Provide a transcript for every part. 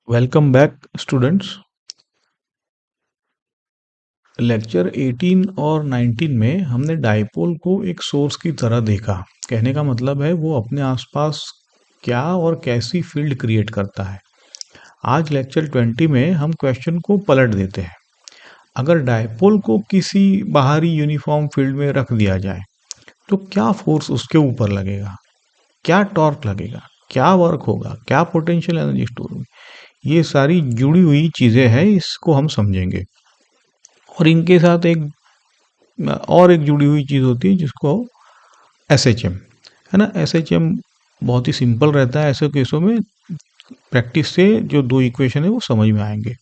Welcome back students. Lecture 18 और 19 में हमने डाइपोल को एक सोर्स की तरह देखा। कहने का मतलब है वो अपने आसपास क्या और कैसी फील्ड क्रिएट करता है। आज लेक्चर 20 में हम क्वेश्चन को पलट देते हैं। अगर डाइपोल को किसी बाहरी यूनिफॉर्म फील्ड में रख दिया जाए तो क्या फोर्स उसके ऊपर लगेगा, क्या टॉर्क लगेगा, क्या वर्क होगा, क्या पोटेंशियल एनर्जी स्टोर होगी। ये सारी जुड़ी हुई चीज़ें हैं, इसको हम समझेंगे। और इनके साथ एक जुड़ी हुई चीज़ होती है जिसको एस एच एम, है ना। एस एच एम बहुत ही सिंपल रहता है। ऐसे केसों में प्रैक्टिस से जो दो इक्वेशन है वो समझ में आएंगे।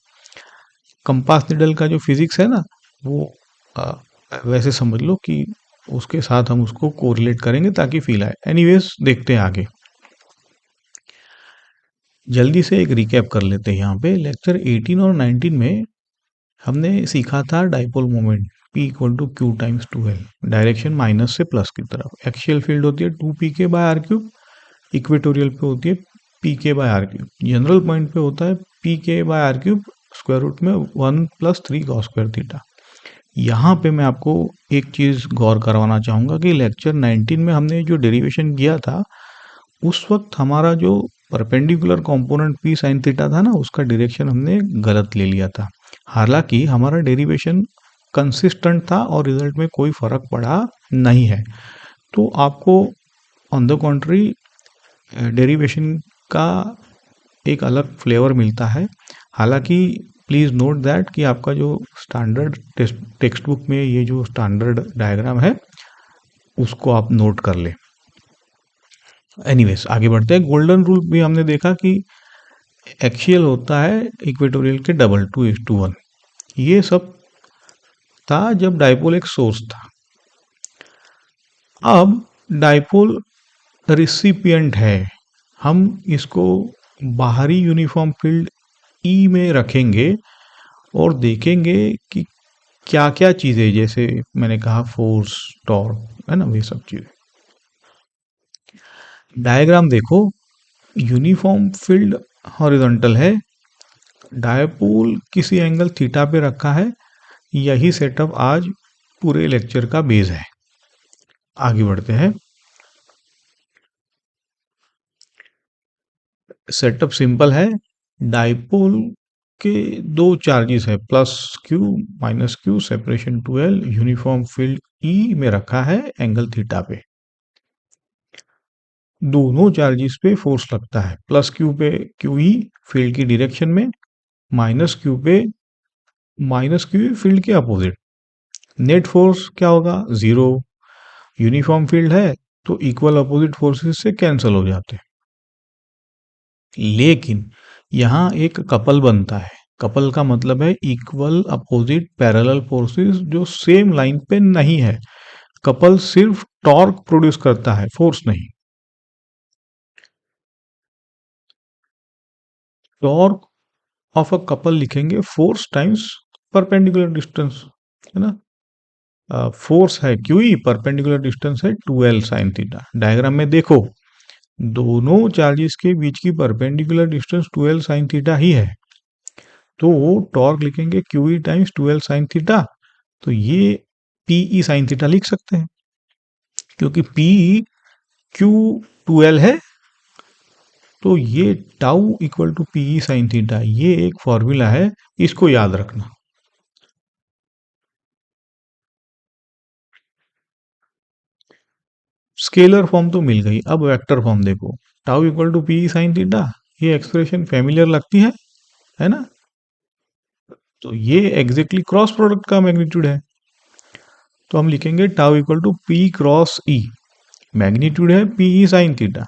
कंपास निडल का जो फिजिक्स है ना, वो आ, वैसे समझ लो कि उसके साथ हम उसको कोरिलेट करेंगे ताकि फील आए। एनीवेज देखते हैं आगे। जल्दी से एक रिकैप कर लेते हैं। यहाँ पे लेक्चर 18 और 19 में हमने सीखा था dipole moment P equal to q times 2L, direction minus से प्लस की तरफ। एक्सियल फील्ड होती है 2pk bye r cube, equatorial पे होती है pk by r cube, general point पे होता है pk by r cube square root में 1 प्लस 3 कॉस स्क्वायर थीटा। यहाँ पे मैं आपको एक चीज़ गौर करवाना चाहूँगा कि लेक्चर 19 में हमने जो डेरिवेशन किया था उस वक्त हमारा जो perpendicular component P sine theta था ना, उसका डायरेक्शन हमने गलत ले लिया था। हालांकि हमारा डेरिवेशन कंसिस्टेंट था और रिजल्ट में कोई फर्क पड़ा नहीं है। तो आपको ऑन द कॉन्ट्री डेरिवेशन का एक अलग फ्लेवर मिलता है। हालांकि प्लीज़ नोट दैट कि आपका जो स्टैंडर्ड टेक्स्ट बुक में ये जो स्टैंडर्ड डायग्राम है उसको आप नोट कर ले। एनीवेज आगे बढ़ते हैं। गोल्डन रूल भी हमने देखा कि एक्सियल होता है इक्वेटोरियल के डबल 2:1। ये सब था जब डाइपोल एक सोर्स था। अब डाइपोल रिसिपिएंट है। हम इसको बाहरी यूनिफॉर्म फील्ड ई में रखेंगे और देखेंगे कि क्या क्या चीज़ें, जैसे मैंने कहा फोर्स, टॉर्क, है ना, वे सब चीज़ें। डायग्राम देखो, यूनिफॉर्म फील्ड हॉरिजॉन्टल है, डायपोल किसी एंगल थीटा पे रखा है। यही सेटअप आज पूरे लेक्चर का बेस है। आगे बढ़ते हैं। सेटअप सिंपल है। डाइपोल के दो चार्जेस है, plus Q minus Q, separation 2L, uniform field E में रखा है एंगल थीटा पे। दोनों चार्जेस पे फोर्स लगता है, प्लस क्यू पे क्यू ई फील्ड की डायरेक्शन में, माइनस क्यू पे माइनस क्यू फील्ड के अपोजिट। नेट फोर्स क्या होगा? जीरो। यूनिफॉर्म फील्ड है तो इक्वल अपोजिट फोर्सेस से कैंसिल हो जाते हैं। लेकिन यहाँ एक कपल बनता है। कपल का मतलब है इक्वल अपोजिट पैरेलल फोर्सेस जो सेम लाइन पे नहीं है। कपल सिर्फ टॉर्क प्रोड्यूस करता है, फोर्स नहीं। टॉर्क ऑफ अ कपल लिखेंगे फोर्स टाइम्स परपेंडिकुलर डिस्टेंस, है ना। फोर्स है क्यू, परपेंडिकुलर डिस्टेंस है 2L साइन थीटा। डायग्राम में देखो, दोनों चार्जेस के बीच की perpendicular distance 2L sine theta ही है। तो टॉर्क लिखेंगे Q times 2L sine theta. तो ये पीई साइन थीटा लिख सकते हैं क्योंकि पी क्यू 2L है। तो ये tau equal to PE sine theta, ये एक फॉर्मूला है, इसको याद रखना। स्केलर फॉर्म तो मिल गई, अब वेक्टर फॉर्म देखो। Tau equal to PE sine theta, ये एक्सप्रेशन फेमिलियर लगती है ना। तो ये एग्जैक्टली क्रॉस प्रोडक्ट का मैग्नीट्यूड है। तो हम लिखेंगे tau equal to p cross E, magnitude है पीई साइन थीटा।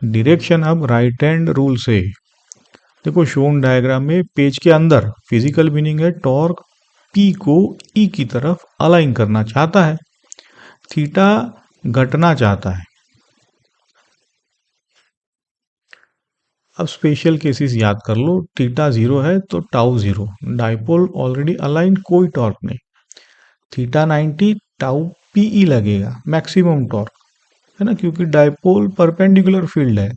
डायरेक्शन अब राइट हैंड रूल से देखो, शोन डायग्राम में पेज के अंदर फिजिकल मीनिंग है टॉर्क पी को ई की तरफ अलाइन करना चाहता है, थीटा घटना चाहता है। अब स्पेशल केसेस याद कर लो। थीटा जीरो है तो tau zero, dipole already align, कोई टॉर्क नहीं। थीटा 90, टाउ पीई लगेगा, मैक्सिमम टॉर्क, है ना, क्योंकि डाइपोल परपेंडिकुलर फील्ड है,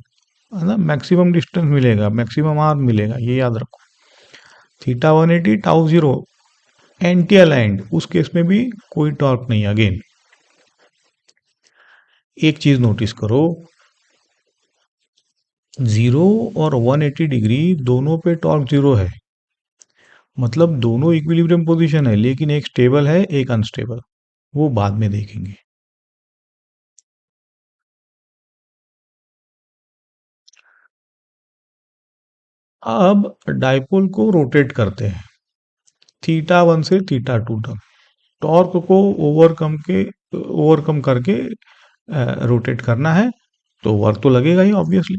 है ना, मैक्सिमम डिस्टेंस मिलेगा, मैक्सिमम आर्म मिलेगा, ये याद रखो। थीटा 180 टाउ 0 एंटी अलाइंड, उस केस में भी कोई टॉर्क नहीं। अगेन एक चीज नोटिस करो, 0 और 180 डिग्री दोनों पे टॉर्क 0 है, मतलब दोनों इक्विलिब्रियम पोजीशन है, लेकिन एक स्टेबल है एक अनस्टेबल, वो बाद में देखेंगे। अब डाइपोल को रोटेट करते हैं थीटा 1 से थीटा 2 तक, टॉर्क को ओवरकम करके रोटेट करना है, तो वर्क तो लगेगा ही ऑब्वियसली।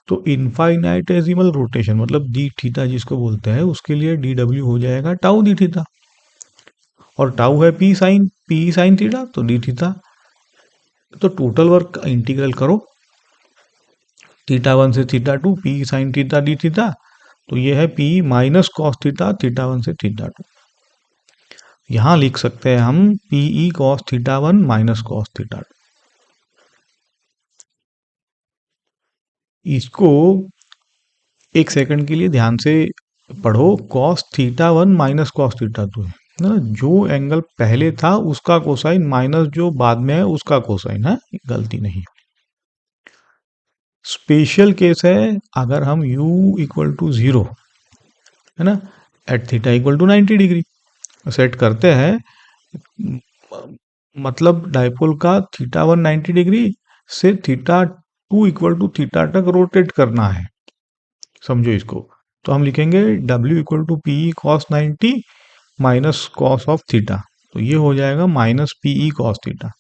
तो इनफाइनाइटेसिमल रोटेशन मतलब डी थीटा जिसको बोलते हैं, उसके लिए डी डब्ल्यू हो जाएगा टाउ डी थीटा, और टाउ है पी साइन थीटा, तो डी थीटा। तो टोटल वर्क इंटीग्रल करो थीटा 1 से theta 2 P sine theta D theta, तो ये है P minus cos theta theta 1 से थीटा 2। यहां लिख सकते हैं हम PE cos theta 1 minus cos theta 2। इसको एक सेकंड के लिए ध्यान से पढ़ो, cos theta 1 minus cos theta 2 है ना, जो एंगल पहले था उसका कोसाइन माइनस जो बाद में है उसका कोसाइन है, गलती नहीं। स्पेशल केस है अगर हम u इक्वल टू 0 है ना, at theta equal to 90 degree set करते हैं, मतलब डाइपोल का थीटा 1 90 डिग्री से थीटा 2 इक्वल टू थीटा तक रोटेट करना है, समझो इसको। तो हम लिखेंगे w equal to p cos 90 minus cos of theta, तो ये हो जाएगा माइनस पीई कॉस थीटा।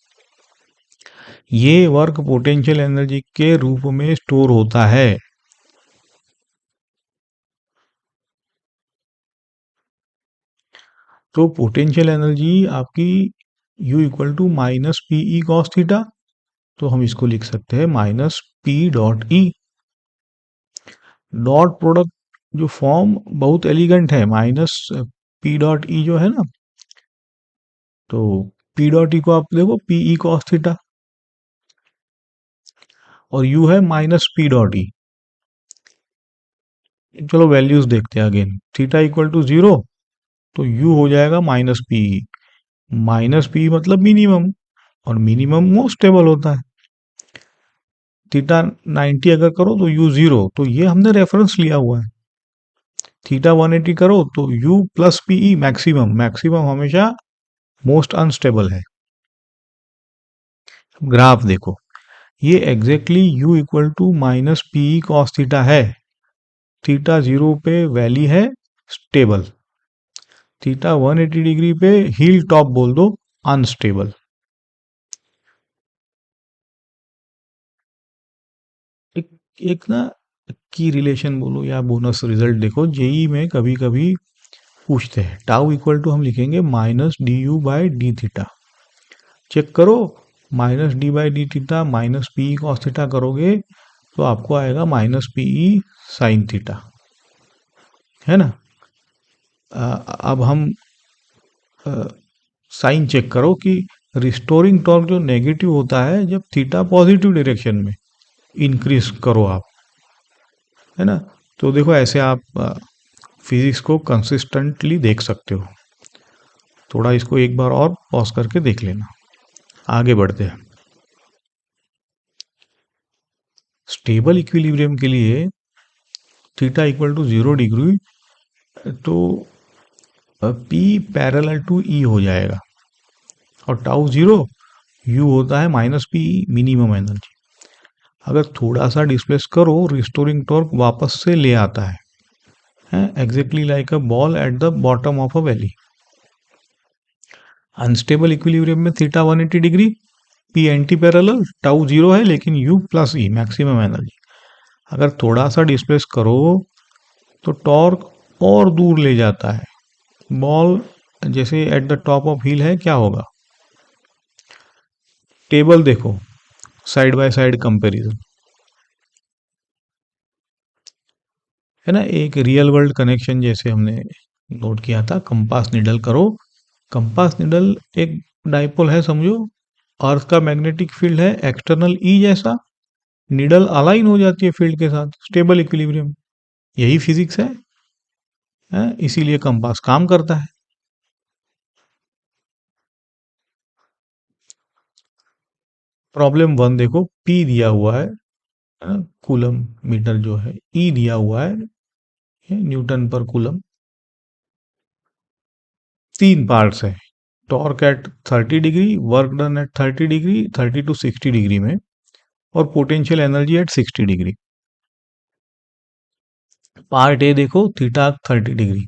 ये वर्क पोटेंशियल एनर्जी के रूप में स्टोर होता है। तो पोटेंशियल एनर्जी आपकी U equal to minus PE cos theta, तो हम इसको लिख सकते हैं माइनस पी डॉट ई। डॉट प्रोडक्ट जो फॉर्म बहुत एलिगेंट है, माइनस पी डॉट ई जो है ना, तो पी डॉट ई को आप देखो पीई कॉस थीटा, और यू है माइनस पी डॉट ई। चलो वैल्यूज देखते हैं अगेन, थीटा इक्वल टू 0, तो यू हो जाएगा माइनस पीई, माइनस पी मतलब मिनिमम, और मिनिमम मोस्ट स्टेबल होता है। थीटा 90 अगर करो तो यू 0, तो ये हमने रेफरेंस लिया हुआ है। थीटा 180 करो तो U plus PE maximum, maximum हमेशा मोस्ट अनस्टेबल है। ग्राफ देखो, ये exactly u equal to minus PE cos theta है, थीटा 0 पे वैली है स्टेबल, थीटा 180 डिग्री पे हील टॉप बोल दो अनस्टेबल। एक एक ना की रिलेशन बोलो या बोनस रिजल्ट देखो, जेई में कभी कभी पूछते हैं, टाउ इक्वल टू हम लिखेंगे minus d u by d theta, check करो, minus d by d theta minus p cos theta करोगे तो आपको आएगा माइनस पीई साइन थीटा, है ना। अब हम साइन चेक करो कि रिस्टोरिंग टॉर्क जो नेगेटिव होता है जब थीटा पॉजिटिव डायरेक्शन में इंक्रीज करो आप, है ना। तो देखो ऐसे आप फिजिक्स को कंसिस्टेंटली देख सकते हो। थोड़ा इसको एक बार और पॉज करके देख लेना, आगे बढ़ते हैं। स्टेबल इक्विलिब्रियम के लिए थीटा इक्वल टू 0 डिग्री, तो P पैरेलल टू E हो जाएगा, और टाउ 0, U होता है माइनस पी मिनिमम एनर्जी। अगर थोड़ा सा डिस्प्लेस करो, रिस्टोरिंग टॉर्क वापस से ले आता है exactly like a ball at the bottom of a valley. Unstable equilibrium में theta 180 degree, p anti parallel, tau 0 है लेकिन U plus e maximum energy. अगर थोड़ा सा डिस्प्लेस करो तो टॉर्क और दूर ले जाता है, बॉल जैसे at the top of wheel है, क्या होगा। टेबल देखो, साइड बाय साइड कंपैरिजन, है ना, एक रियल वर्ल्ड कनेक्शन जैसे हमने नोट किया था। कंपास निडल करो, कंपास निडल एक डाइपोल है समझो, अर्थ का मैग्नेटिक फील्ड है एक्सटर्नल ई जैसा, नीडल अलाइन हो जाती है फील्ड के साथ, स्टेबल इक्विलिब्रियम। यही फिजिक्स है, इसीलिए कंपास काम करता है। प्रॉब्लम 1 देखो, P दिया हुआ है ना, कूलम मीटर जो है, E दिया हुआ है, न्यूटन पर कूलम। 3 पार्ट्स है, torque at 30 degree, work done at 30 degree, 30 to 60 degree में, और potential energy at 60 degree. Part A देखो, थीटा 30 डिग्री,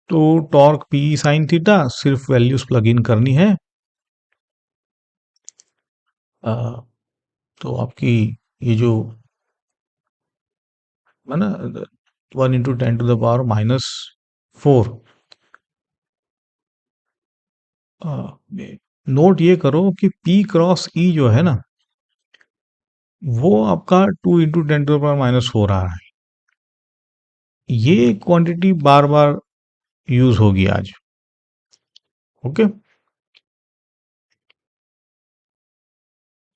तो टॉर्क पी साइन थीटा, सिर्फ वैल्यूज प्लग इन करनी है। तो आपकी ये जो है ना, 1 × 10⁻⁴। नोट ये करो कि P क्रॉस E जो है ना, वो आपका 2 × 10⁻⁴ आ रहा है। ये क्वांटिटी बार बार यूज होगी आज। ओके।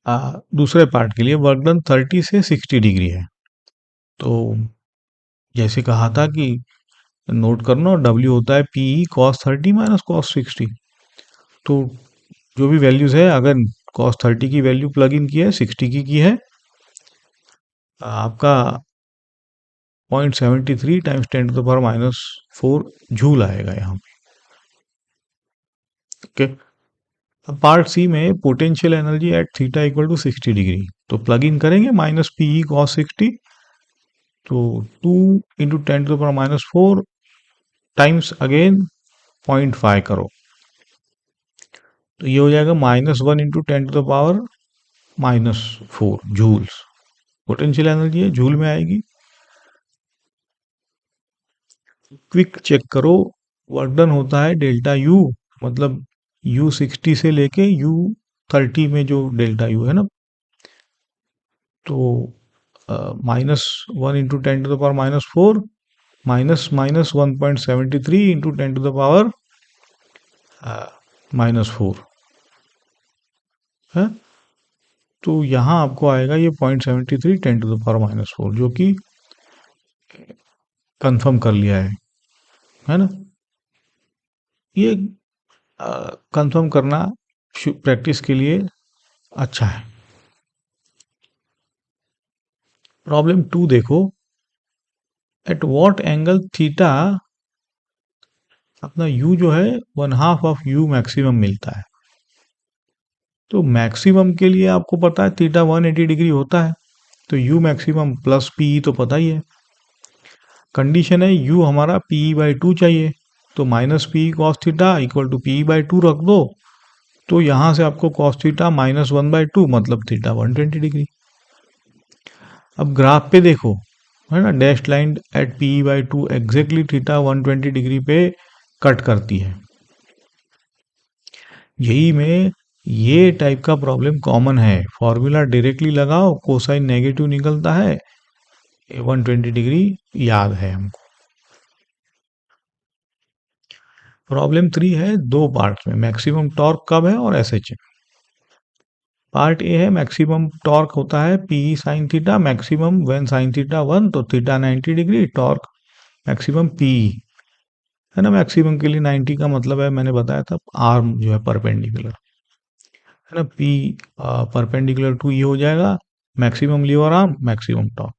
दूसरे पार्ट के लिए वर्क डन 30 से 60 डिग्री है, तो जैसे कहा था कि नोट करना, W होता है PE cos 30 माइनस cos 60। तो जो भी वैल्यूज है, अगर cos 30 की वैल्यू प्लग इन की है, 60 की है, आपका 0.73 टाइम्स 10⁻⁴ जूल आएगा यहाँ पे। ओके। अब पार्ट सी में potential energy at theta equal to 60 degree, तो प्लग इन करेंगे माइनस PE cos 60, तो 2 × 10⁻⁴ टाइम्स अगेन 0.5 करो, तो ये हो जाएगा -1 × 10⁻⁻⁴ जूल्स। पोटेंशियल एनर्जी है, जूल में आएगी। क्विक चेक करो, वर्क डन होता है डेल्टा यू, मतलब U60 से लेके U30 में जो डेल्टा यू है ना, तो -1 × 10⁻⁴ -1.73 × 10⁻⁻⁴ है। तो यहाँ आपको आएगा ये 0.73 10⁻⁴, जो कि कंफर्म कर लिया है ना। ये कंफर्म करना प्रैक्टिस के लिए अच्छा है। प्रॉब्लम 2 देखो, एट व्हाट एंगल थीटा, अपना u जो है 1/2 ऑफ u मैक्सिमम मिलता है। तो मैक्सिमम के लिए आपको पता है थीटा 180 डिग्री होता है, तो u मैक्सिमम प्लस PE तो पता ही है। कंडीशन है u हमारा PE/2 चाहिए, तो minus PE cos theta equal to PE/2 रख दो, तो यहां से आपको cos थीटा -1/2 मतलब थीटा 120 डिग्री। अब ग्राफ पे देखो, है ना, dash line at PE/2 exactly theta 120 degree पे कट करती है। यही में ये टाइप का प्रॉब्लम कॉमन है, फॉर्मूला डायरेक्टली लगाओ, कोसाइन नेगेटिव निकलता है, 120 डिग्री याद है हमको। प्रॉब्लम 3 है, 2 पार्ट्स में, मैक्सिमम टॉर्क कब है और SHM। पार्ट ए है, मैक्सिमम टॉर्क होता है PE sine theta, maximum when sine theta 1, तो theta 90 degree, torque maximum PE है ना। मैक्सिमम के लिए 90 का मतलब है, मैंने बताया था, आर्म जो है परपेंडिकुलर है ना, P परपेंडिकुलर टू ये हो जाएगा, maximum lever arm, maximum torque.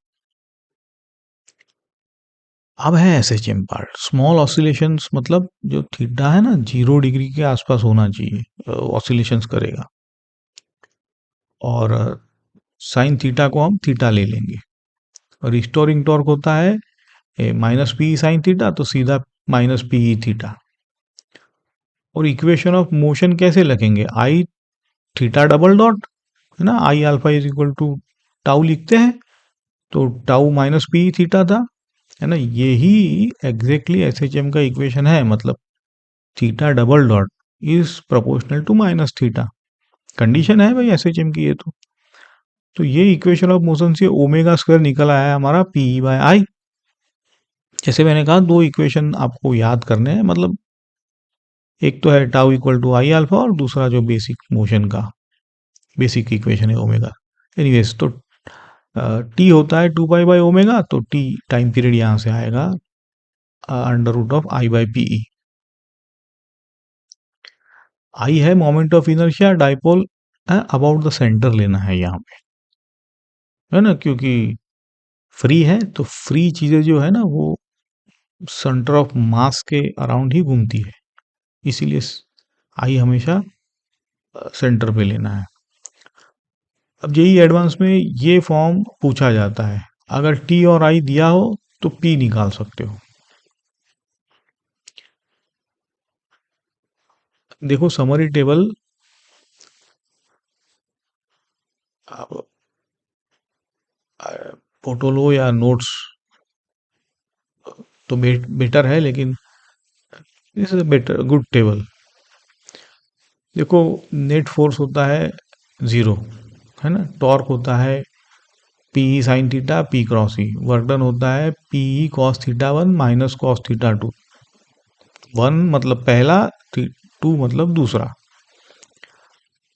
अब है SHM पार्ट, स्मॉल ऑसिलेशंस, मतलब जो थीटा है ना 0 डिग्री के आसपास होना चाहिए, ऑसिलेशंस करेगा, और साइन थीटा को हम थीटा ले लेंगे, और रिस्टोरिंग टॉर्क होता है माइनस PE साइन थीटा, तो सीधा माइनस PE थीटा। और इक्वेशन ऑफ मोशन कैसे लिखेंगे, आई थीटा डबल डॉट, है ना, I alpha is equal to tau लिखते हैं, तो टाउ माइनस PE थीटा था, है ना। यही एग्जैक्टली SHM का इक्वेशन है, मतलब theta double dot is proportional to minus theta. Condition है भाई SHM की ये तो ये इक्वेशन ऑफ मोशन से ओमेगा स्क्वायर निकल आया है हमारा PE/I। जैसे मैंने कहा, 2 इक्वेशन आपको याद करने हैं, मतलब एक तो है tau equal to I alpha, और दूसरा जो बेसिक मोशन का बेसिक इक्वेशन है ओमेगा। एनीवेज तो टी होता है 2 पाई बाय ओमेगा, तो टी टाइम पीरियड यहाँ से आएगा under root of I by p E. I है moment of inertia dipole, about the centre लेना है यहाँ पे, है ना, क्योंकि फ्री है तो फ्री चीजें जो है ना वो सेंटर ऑफ मास के अराउंड ही घूमती है, इसीलिए आई हमेशा सेंटर पे लेना है। अब जेई एडवांस में ये फॉर्म पूछा जाता है, अगर टी और आई दिया हो तो पी निकाल सकते हो। देखो समरी टेबल आप फोटो लो या नोट्स तो बेटर है, लेकिन this is better good table. देखो नेट फोर्स होता है 0, है ना, टॉर्क होता है p sine theta p cross E, work done होता है p cos theta 1 minus cos theta 2, 1 मतलब पहला, 2 मतलब दूसरा।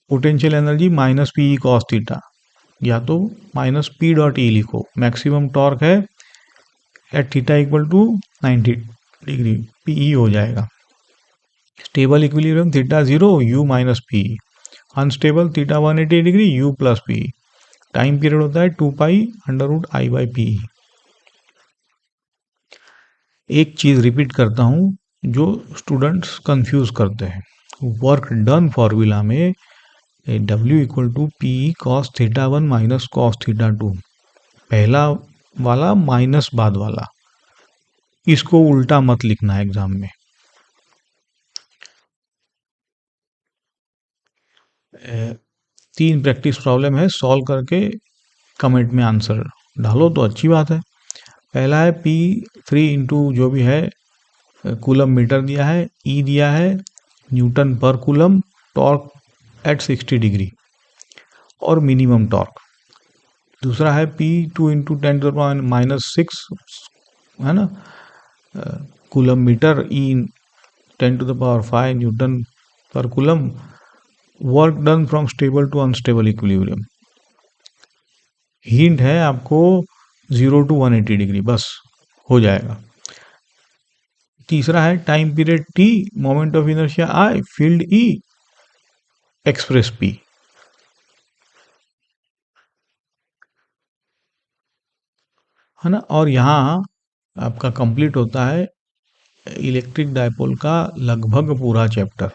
Potential energy minus p cos theta, या तो माइनस पी डॉट ई लिखो। मैक्सिमम टॉर्क है at theta equal to 90 degree, PE हो जाएगा। Stable equilibrium theta 0 U minus p, unstable theta 180 degree U plus p. Time period होता है 2 pi under root I by p. एक चीज repeat करता हूं जो स्टूडेंट्स कंफ्यूज करते हैं, वर्क डन फॉर्मूला में W equal to p cos theta 1 minus cos theta 2, पहला वाला माइनस बाद वाला, इसको उल्टा मत लिखना है एग्जाम में। तीन प्रैक्टिस प्रॉब्लम है, सॉल्व करके कमेंट में आंसर डालो तो अच्छी बात है। पहला है पी 3 इंटू जो भी है कूलम मीटर दिया है, ई दिया है newton per coulomb, torque at 60 degree और मिनिमम टॉर्क। दूसरा है पी 2 इंटू 10⁻⁻6, है ना, coulomb metre, E 10⁻⁵ newton per coulomb, work done from stable to unstable equilibrium. Hint है आपको 0 टू 180 डिग्री, बस हो जाएगा। तीसरा है time period T, moment of inertia I, field E, express P. है ना, और यहाँ आपका कंप्लीट होता है इलेक्ट्रिक डायपोल का लगभग पूरा चैप्टर,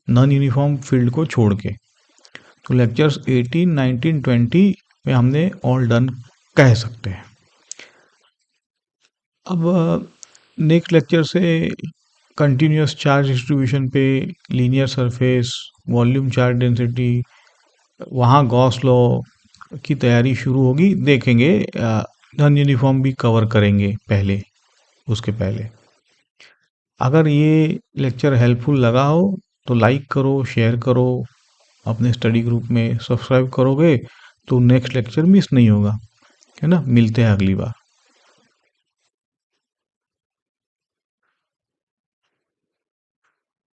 नॉन यूनिफॉर्म फील्ड को छोड़ के। तो लेक्चर्स 18, 19, 20 में हमने ऑल डन कह सकते हैं। अब नेक्स्ट लेक्चर से कंटिन्यूस चार्ज डिस्ट्रीब्यूशन पे, linear surface, volume charge density, वहाँ गॉस लॉ की तैयारी शुरू होगी, देखेंगे। नॉन यूनिफॉर्म भी कवर करेंगे पहले, उसके पहले। अगर ये लेक्चर हेल्पफुल लगा हो तो लाइक करो, शेयर करो, अपने स्टडी ग्रुप में सब्सक्राइब करोगे तो नेक्स्ट लेक्चर मिस नहीं होगा, है ना। मिलते हैं अगली बार।